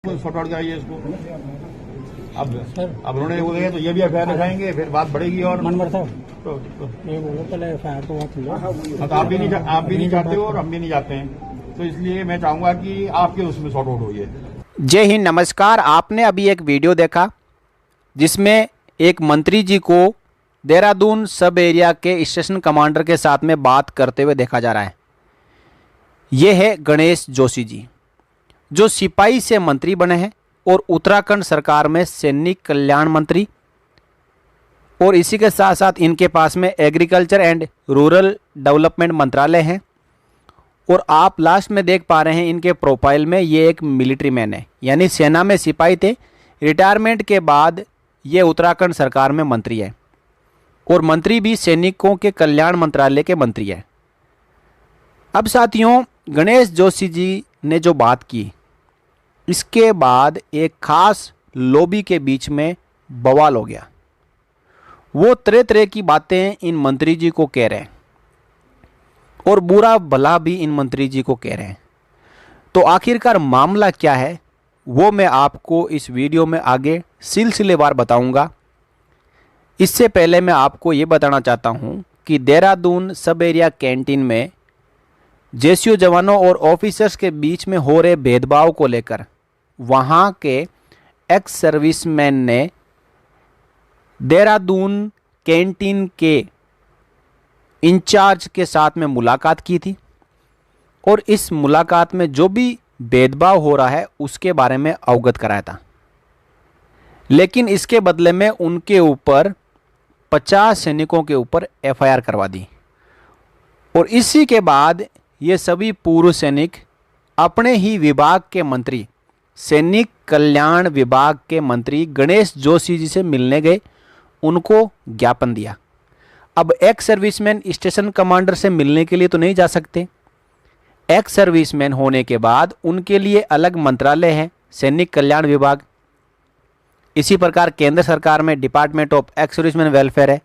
तो sort out कराइए इसको। अब उन्होंने बोलेंगे तो ये भी एफआईआर लिखाएंगे, फिर बात बढ़ेगी। और मनवर साहब तो ये बोलो पहले एफआईआर तो बात लो। आप भी नहीं चाहते हो और हम भी नहीं चाहते हैं, तो इसलिए मैं चाहूंगा कि आपके उसमें सॉर्ट आउट होइए। जय हिंद, नमस्कार। आपने अभी एक वीडियो देखा जिसमें एक मंत्री जी को देहरादून सब एरिया के स्टेशन कमांडर के साथ में बात करते हुए देखा जा रहा है। ये है गणेश जोशी जी, जो सिपाही से मंत्री बने हैं और उत्तराखंड सरकार में सैनिक कल्याण मंत्री, और इसी के साथ साथ इनके पास में एग्रीकल्चर एंड रूरल डेवलपमेंट मंत्रालय है। और आप लास्ट में देख पा रहे हैं इनके प्रोफाइल में ये एक मिलिट्री मैन है, यानी सेना में सिपाही थे। रिटायरमेंट के बाद ये उत्तराखंड सरकार में मंत्री है, और मंत्री भी सैनिकों के कल्याण मंत्रालय के मंत्री है। अब साथियों, गणेश जोशी जी ने जो बात की, इसके बाद एक खास लॉबी के बीच में बवाल हो गया। वो तरह तरह की बातें इन मंत्री जी को कह रहे हैं और बुरा भला भी इन मंत्री जी को कह रहे हैं। तो आखिरकार मामला क्या है वो मैं आपको इस वीडियो में आगे सिलसिलेवार बताऊंगा। इससे पहले मैं आपको ये बताना चाहता हूं कि देहरादून सब एरिया कैंटीन में जेसीओ जवानों और ऑफिसर्स के बीच में हो रहे भेदभाव को लेकर वहां के एक्स सर्विसमैन ने देहरादून कैंटीन के इंचार्ज के साथ में मुलाकात की थी, और इस मुलाकात में जो भी भेदभाव हो रहा है उसके बारे में अवगत कराया था। लेकिन इसके बदले में उनके ऊपर 50 सैनिकों के ऊपर एफआईआर करवा दी, और इसी के बाद ये सभी पूर्व सैनिक अपने ही विभाग के मंत्री, सैनिक कल्याण विभाग के मंत्री गणेश जोशी जी से मिलने गए, उनको ज्ञापन दिया। अब एक्स सर्विसमैन स्टेशन कमांडर से मिलने के लिए तो नहीं जा सकते। एक्स सर्विसमैन होने के बाद उनके लिए अलग मंत्रालय है, सैनिक कल्याण विभाग। इसी प्रकार केंद्र सरकार में department of ex serviceman welfare है,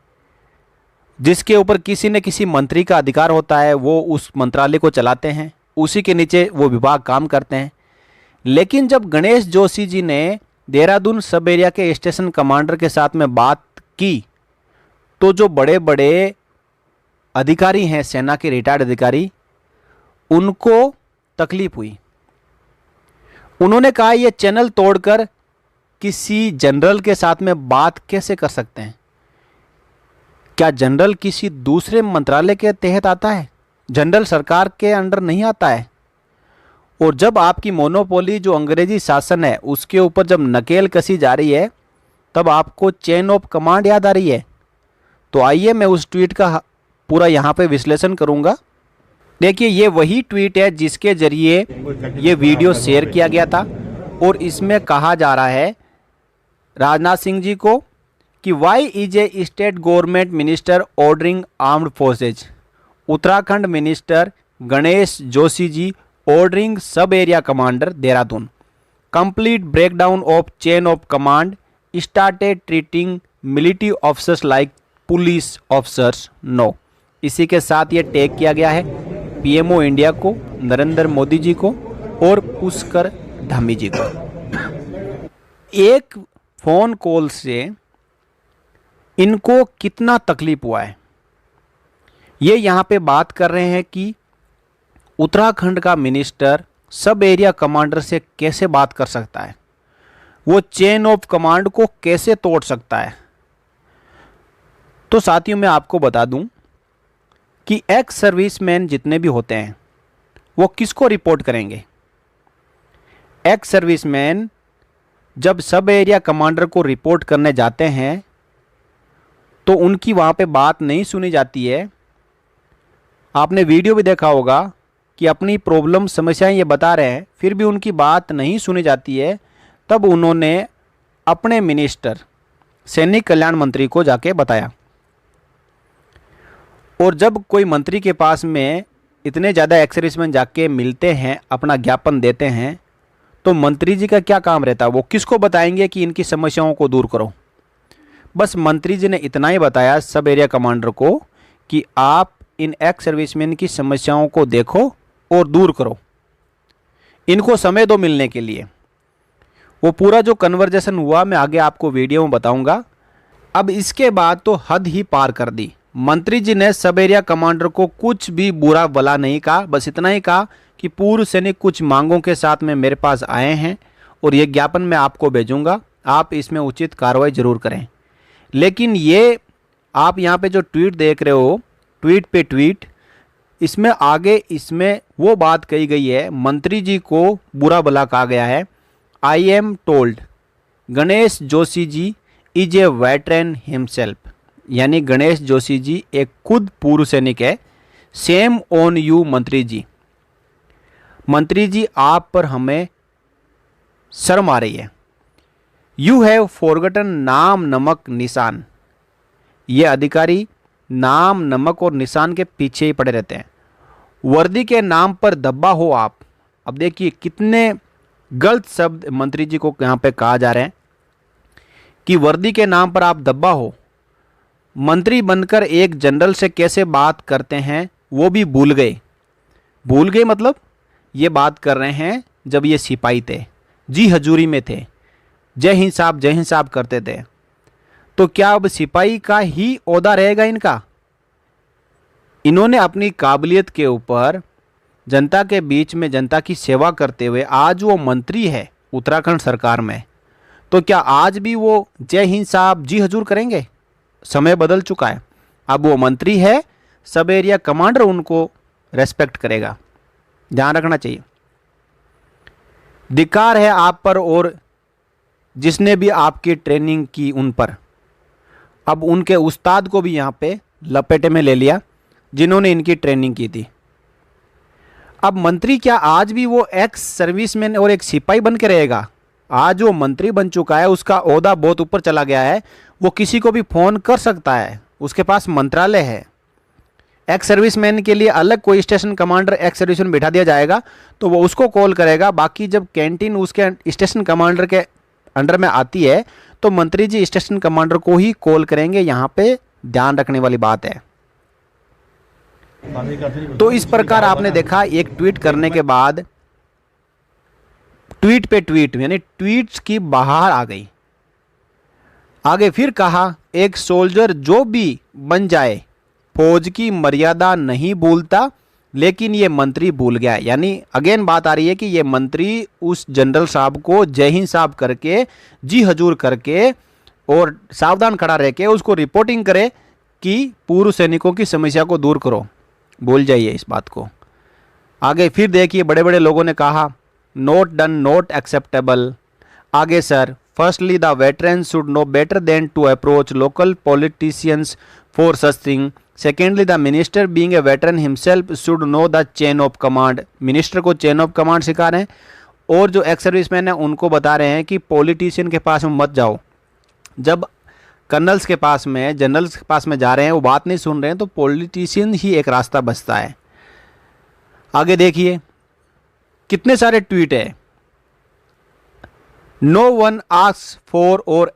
जिसके ऊपर किसी न किसी मंत्री का अधिकार होता है। वो उस मंत्रालय को चलाते हैं, उसी के नीचे वो विभाग काम करते हैं। लेकिन जब गणेश जोशी जी ने देहरादून सब एरिया के स्टेशन कमांडर के साथ में बात की, तो जो बड़े बड़े अधिकारी हैं, सेना के रिटायर्ड अधिकारी, उनको तकलीफ हुई। उन्होंने कहा ये चैनल तोड़कर किसी जनरल के साथ में बात कैसे कर सकते हैं? क्या जनरल किसी दूसरे मंत्रालय के तहत आता है? जनरल सरकार के अंडर नहीं आता है। और जब आपकी मोनोपोली जो अंग्रेजी शासन है उसके ऊपर जब नकेल कसी जा रही है, तब आपको चेन ऑफ कमांड याद आ रही है। तो आइए मैं उस ट्वीट का पूरा यहाँ पे विश्लेषण करूँगा। देखिए, ये वही ट्वीट है जिसके जरिए ये वीडियो शेयर किया गया था, और इसमें कहा जा रहा है राजनाथ सिंह जी को कि why is a state government minister ordering armed forces, Uttarakhand minister Ganesh Joshi ji ordering sub area commander Dehradun, complete breakdown of chain of command, started treating military officers like police officers no. इसी के साथ ये टैग किया गया है पीएमओ इंडिया को, नरेंद्र मोदी जी को और पुष्कर धामी जी को। एक फ़ोन कॉल से इनको कितना तकलीफ हुआ है, ये यहाँ पे बात कर रहे हैं कि उत्तराखंड का मिनिस्टर सब एरिया कमांडर से कैसे बात कर सकता है, वो चेन ऑफ कमांड को कैसे तोड़ सकता है। तो साथियों, मैं आपको बता दूं कि एक्स सर्विसमैन जितने भी होते हैं वो किसको रिपोर्ट करेंगे? एक्स सर्विसमैन जब सब एरिया कमांडर को रिपोर्ट करने जाते हैं तो उनकी वहाँ पे बात नहीं सुनी जाती है। आपने वीडियो भी देखा होगा कि अपनी प्रॉब्लम समस्याएं ये बता रहे हैं, फिर भी उनकी बात नहीं सुनी जाती है। तब उन्होंने अपने मिनिस्टर सैनिक कल्याण मंत्री को जाके बताया, और जब कोई मंत्री के पास में इतने ज़्यादा एक्स सर्विसमैन जाके मिलते हैं, अपना ज्ञापन देते हैं, तो मंत्री जी का क्या काम रहता है? वो किसको बताएंगे कि इनकी समस्याओं को दूर करो? बस मंत्री जी ने इतना ही बताया सब एरिया कमांडर को कि आप इन एक्स सर्विसमैन की समस्याओं को देखो और दूर करो, इनको समय दो मिलने के लिए। वो पूरा जो कन्वर्जेशन हुआ मैं आगे आपको वीडियो में बताऊंगा। अब इसके बाद तो हद ही पार कर दी। मंत्री जी ने सब एरिया कमांडर को कुछ भी बुरा भला नहीं कहा, बस इतना ही कहा कि पूर्व सैनिक कुछ मांगों के साथ में मेरे पास आए हैं और ये ज्ञापन मैं आपको भेजूंगा, आप इसमें उचित कार्रवाई जरूर करें। लेकिन ये आप यहाँ पे जो ट्वीट देख रहे हो, ट्वीट पे ट्वीट, इसमें आगे इसमें वो बात कही गई है, मंत्री जी को बुरा भला कहा गया है। I am told Ganesh Joshi ji is a veteran himself, यानी गणेश जोशी जी एक खुद पूर्व सैनिक है। सेम ऑन यू मंत्री जी, मंत्री जी आप पर हमें शर्म आ रही है। यू हैव फॉरगटन नाम नमक निशान, ये अधिकारी नाम नमक और निशान के पीछे ही पड़े रहते हैं। वर्दी के नाम पर दब्बा हो आप। अब देखिए कितने गलत शब्द मंत्री जी को यहाँ पे कहा जा रहे हैं कि वर्दी के नाम पर आप दब्बा हो। मंत्री बनकर एक जनरल से कैसे बात करते हैं वो भी भूल गए। भूल गए मतलब ये बात कर रहे हैं जब ये सिपाही थे, जी हजूरी में थे, जय हिंद साहब करते थे। तो क्या अब सिपाही का ही ओहदा रहेगा इनका? इन्होंने अपनी काबिलियत के ऊपर जनता के बीच में जनता की सेवा करते हुए आज वो मंत्री है उत्तराखंड सरकार में, तो क्या आज भी वो जय हिंद साहब जी हजूर करेंगे? समय बदल चुका है, अब वो मंत्री है, सब एरिया कमांडर उनको रेस्पेक्ट करेगा, ध्यान रखना चाहिए। धिक्कार है आप पर और जिसने भी आपकी ट्रेनिंग की उन पर। अब उनके उस्ताद को भी यहाँ पे लपेटे में ले लिया जिन्होंने इनकी ट्रेनिंग की थी। अब मंत्री क्या आज भी वो एक्स सर्विसमैन और एक सिपाही बन के रहेगा? आज वो मंत्री बन चुका है, उसका ओहदा बहुत ऊपर चला गया है, वो किसी को भी फ़ोन कर सकता है, उसके पास मंत्रालय है। एक्स सर्विसमैन के लिए अलग कोई स्टेशन कमांडर एक्स सर्विसमैन बिठा दिया जाएगा तो वो उसको कॉल करेगा। बाकी जब कैंटीन उसके स्टेशन कमांडर के अंडर में आती है तो मंत्री जी स्टेशन कमांडर को ही कॉल करेंगे। यहाँ पे ध्यान रखने वाली बात है। तो इस प्रकार आपने देखा एक ट्वीट करने के बाद ट्वीट पे ट्वीट, यानी ट्वीट्स की बहार आ गई। आगे फिर कहा एक सोल्जर जो भी बन जाए फौज की मर्यादा नहीं भूलता, लेकिन ये मंत्री भूल गया। यानी अगेन बात आ रही है कि ये मंत्री उस जनरल साहब को जय हिंद साहब करके, जी हजूर करके और सावधान खड़ा रह के उसको रिपोर्टिंग करे कि पूर्व सैनिकों की समस्या को दूर करो। भूल जाइए इस बात को। आगे फिर देखिए बड़े बड़े लोगों ने कहा नोट डन, नोट एक्सेप्टेबल। आगे sir, firstly the veteran should know better than to approach local politicians for such thing. Secondly the minister being a veteran himself should know the chain of command. Minister को chain of command सिखा रहे हैं और जो ex serviceman है उनको बता रहे हैं कि पॉलिटिशियन के पास में मत जाओ। जब कर्नल्स के पास में, जनरल्स के पास में जा रहे हैं, वो बात नहीं सुन रहे हैं, तो पॉलिटिशियन ही एक रास्ता बचता है। आगे देखिए कितने सारे ट्वीट है। No one asks for or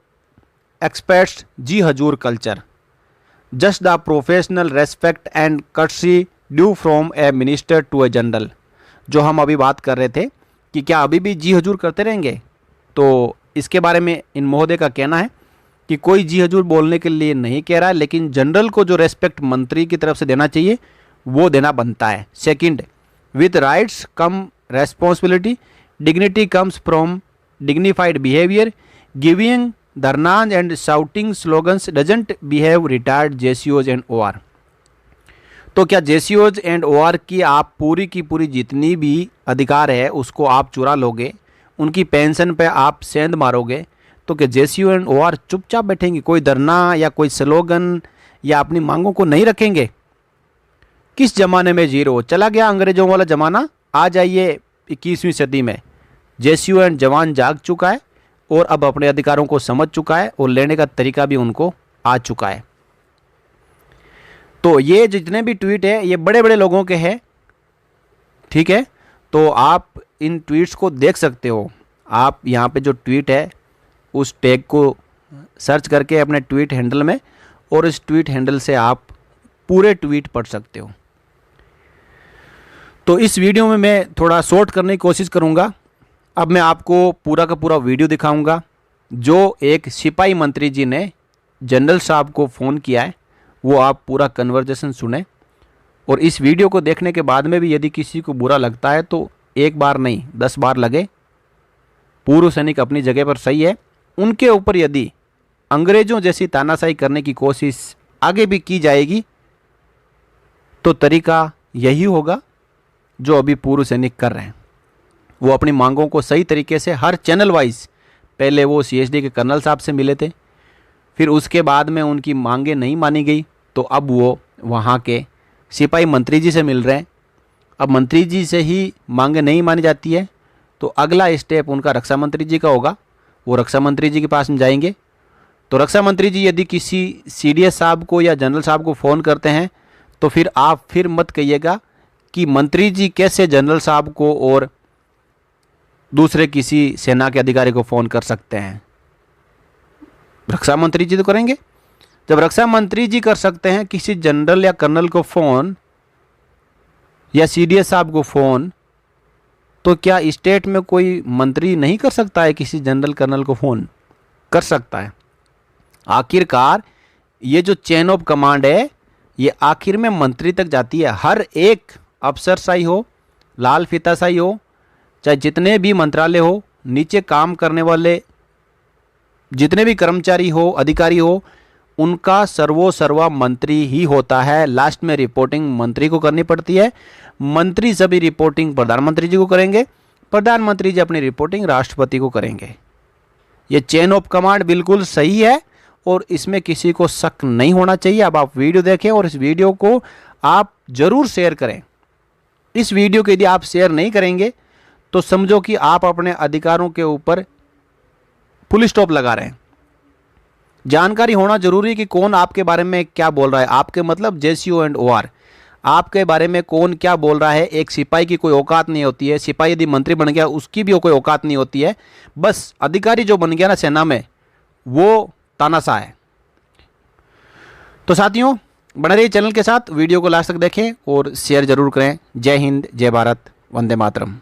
expects जी हजूर culture, just the professional respect and courtesy due from a minister to a general. जो हम अभी बात कर रहे थे कि क्या अभी भी जी हजूर करते रहेंगे, तो इसके बारे में इन महोदय का कहना है कि कोई जी हजूर बोलने के लिए नहीं कह रहा है, लेकिन जनरल को जो रेस्पेक्ट मंत्री की तरफ से देना चाहिए वो देना बनता है। Second, with rights come responsibility, dignity comes from dignified behaviour, giving dharnas and shouting slogans doesn't behave retired जेसीओज एंड ओआर। तो क्या जेसीओज एंड ओआर की आप पूरी की पूरी जितनी भी अधिकार है उसको आप चुरा लोगे, उनकी पेंशन पे आप सेंध मारोगे, तो क्या जेसीओ एंड ओआर चुपचाप बैठेंगे? कोई धरना या कोई स्लोगन या अपनी मांगों को नहीं रखेंगे? किस जमाने में जी रहे हो? चला गया अंग्रेजों वाला जमाना, आ जाइए 21वीं सदी में। जेसीओ एंड जवान जाग चुका है और अब अपने अधिकारों को समझ चुका है और लेने का तरीका भी उनको आ चुका है। तो ये जितने भी ट्वीट है ये बड़े बड़े लोगों के हैं, ठीक है। तो आप इन ट्वीट्स को देख सकते हो। आप यहाँ पे जो ट्वीट है उस टैग को सर्च करके अपने ट्वीट हैंडल में, और इस ट्वीट हैंडल से आप पूरे ट्वीट पढ़ सकते हो। तो इस वीडियो में मैं थोड़ा शॉर्ट करने की कोशिश करूँगा। अब मैं आपको पूरा का पूरा वीडियो दिखाऊंगा जो एक सिपाही मंत्री जी ने जनरल साहब को फ़ोन किया है, वो आप पूरा कन्वर्जेशन सुने। और इस वीडियो को देखने के बाद में भी यदि किसी को बुरा लगता है तो एक बार नहीं 10 बार लगे। पूर्व सैनिक अपनी जगह पर सही है, उनके ऊपर यदि अंग्रेज़ों जैसी तानाशाही करने की कोशिश आगे भी की जाएगी तो तरीका यही होगा जो अभी पूर्व सैनिक कर रहे हैं। वो अपनी मांगों को सही तरीके से हर चैनल वाइज, पहले वो CSD के कर्नल साहब से मिले थे, फिर उसके बाद में उनकी मांगें नहीं मानी गई तो अब वो वहाँ के सिपाही मंत्री जी से मिल रहे हैं। अब मंत्री जी से ही मांगें नहीं मानी जाती है तो अगला स्टेप उनका रक्षा मंत्री जी का होगा। वो रक्षा मंत्री जी के पास में जाएंगे तो रक्षा मंत्री जी यदि किसी CDS साहब को या जनरल साहब को फ़ोन करते हैं तो फिर आप फिर मत कहिएगा कि मंत्री जी कैसे जनरल साहब को और दूसरे किसी सेना के अधिकारी को फ़ोन कर सकते हैं। रक्षा मंत्री जी तो करेंगे। जब रक्षा मंत्री जी कर सकते हैं किसी जनरल या कर्नल को फ़ोन या CDS साहब को फ़ोन, तो क्या स्टेट में कोई मंत्री नहीं कर सकता है किसी जनरल कर्नल को फ़ोन? कर सकता है। आखिरकार ये जो चेन ऑफ कमांड है ये आखिर में मंत्री तक जाती है। हर एक अफसरशाही हो, लाल फीताशाही हो, चाहे जितने भी मंत्रालय हो, नीचे काम करने वाले जितने भी कर्मचारी हो, अधिकारी हो, उनका सर्वा मंत्री ही होता है। लास्ट में रिपोर्टिंग मंत्री को करनी पड़ती है। मंत्री सभी रिपोर्टिंग प्रधानमंत्री जी को करेंगे, प्रधानमंत्री जी अपनी रिपोर्टिंग राष्ट्रपति को करेंगे। ये चेन ऑफ कमांड बिल्कुल सही है और इसमें किसी को शक नहीं होना चाहिए। अब आप वीडियो देखें और इस वीडियो को आप ज़रूर शेयर करें। इस वीडियो को यदि आप शेयर नहीं करेंगे तो समझो कि आप अपने अधिकारों के ऊपर फुल स्टॉप लगा रहे हैं। जानकारी होना जरूरी है कि कौन आपके बारे में क्या बोल रहा है। आपके मतलब JCO एंड OR, आपके बारे में कौन क्या बोल रहा है। एक सिपाही की कोई औकात नहीं होती है। सिपाही यदि मंत्री बन गया उसकी भी कोई औकात नहीं होती है। बस अधिकारी जो बन गया ना सेना में, वो तानाशाह है। तो साथियों बने रहिए चैनल के साथ, वीडियो को लास्ट तक देखें और शेयर जरूर करें। जय हिंद, जय भारत, वंदे मातरम।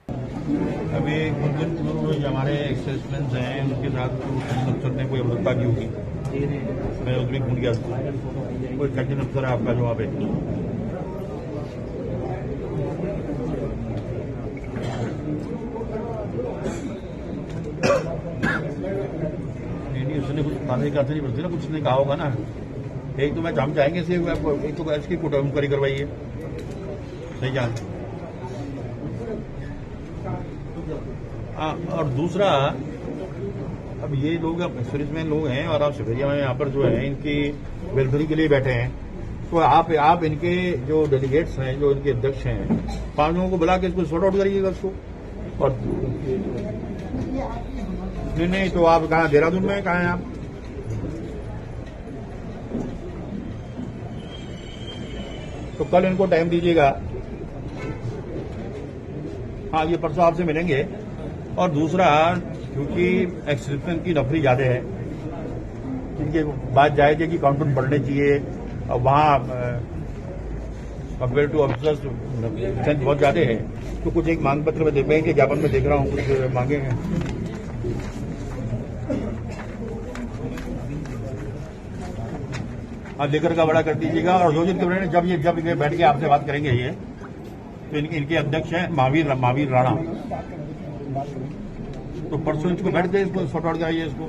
अभी कुछ दिन पूर्व जो हमारे एक्सेसमेंट्स हैं उनके साथ अफसर ने कोई अमृता की होगी, मैं उसमें भूल गया। कोई कैप्टन अफसर है आपका जो वहाँ पे, नहीं उसने कुछ खाने का नहीं पड़ती ना, कुछ उसने कहा होगा ना। एक तो मैं हम चाहेंगे से एक तो इसकी मुकरी करवाइए, सही जान। और दूसरा, अब ये लोग सर्विसमैन लोग हैं और आप सिपेरिया में यहाँ पर जो है इनकी वेलफेयर के लिए बैठे हैं, तो आप इनके जो डेलीगेट्स हैं, जो इनके अध्यक्ष हैं, 5 लोगों को बुला के इसको सॉर्ट आउट करिएगा उसको। और नहीं तो आप कहाँ, देहरादून में कहाँ हैं आप? तो कल इनको टाइम दीजिएगा। हाँ, ये परसों आपसे मिलेंगे। और दूसरा, क्योंकि एक्सक्रिप्शन की नफरी ज्यादा है, इनके बात जायज है कि काउंटर बढ़ने चाहिए। और वहाँ कंपेयर टू ऑफिसर्स सेंस बहुत ज्यादा है, तो कुछ एक मांग पत्र में देख पाएंगे, ज्ञापन में देख रहा हूँ कुछ मांगे हैं। आप लेकर का बड़ा कर दीजिएगा। और दो दिन के जब ये बैठ के आपसे बात करेंगे ये, तो इनके अध्यक्ष हैं महावीर राणा, तो परसों इसको बैठ के इसको सॉर्ट आउट कराइए इसको।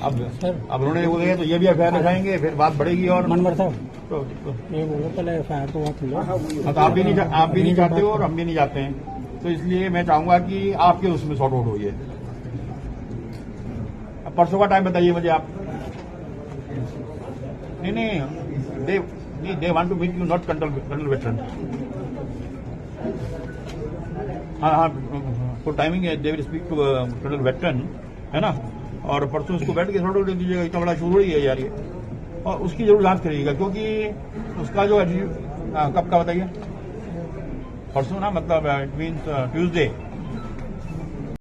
अब उन्होंने वो गए तो ये भी FIR लिखाएंगे, फिर बात बढ़ेगी। और मनवर साहब ये बोलो पहले FIR तो बात लो। तो आप भी नहीं चाहते हो और हम भी नहीं चाहते हैं, तो इसलिए मैं चाहूंगा कि आपके उसमें सॉर्ट आउट होइए। अब परसों का टाइम बताइए मुझे आप। नहीं, they want to meet you, not colonel veteran. हाँ, तो टाइमिंग है, they will speak to colonel veteran, है ना। और परसों उसको बैठ के सॉर्ट आउट दीजिएगा। इतना बड़ा शुरू ही है यार ये, और उसकी जरूर जांच करिएगा, क्योंकि उसका जो कब का बताइए, परसों ना, मतलब इट मीन्स ट्यूसडे।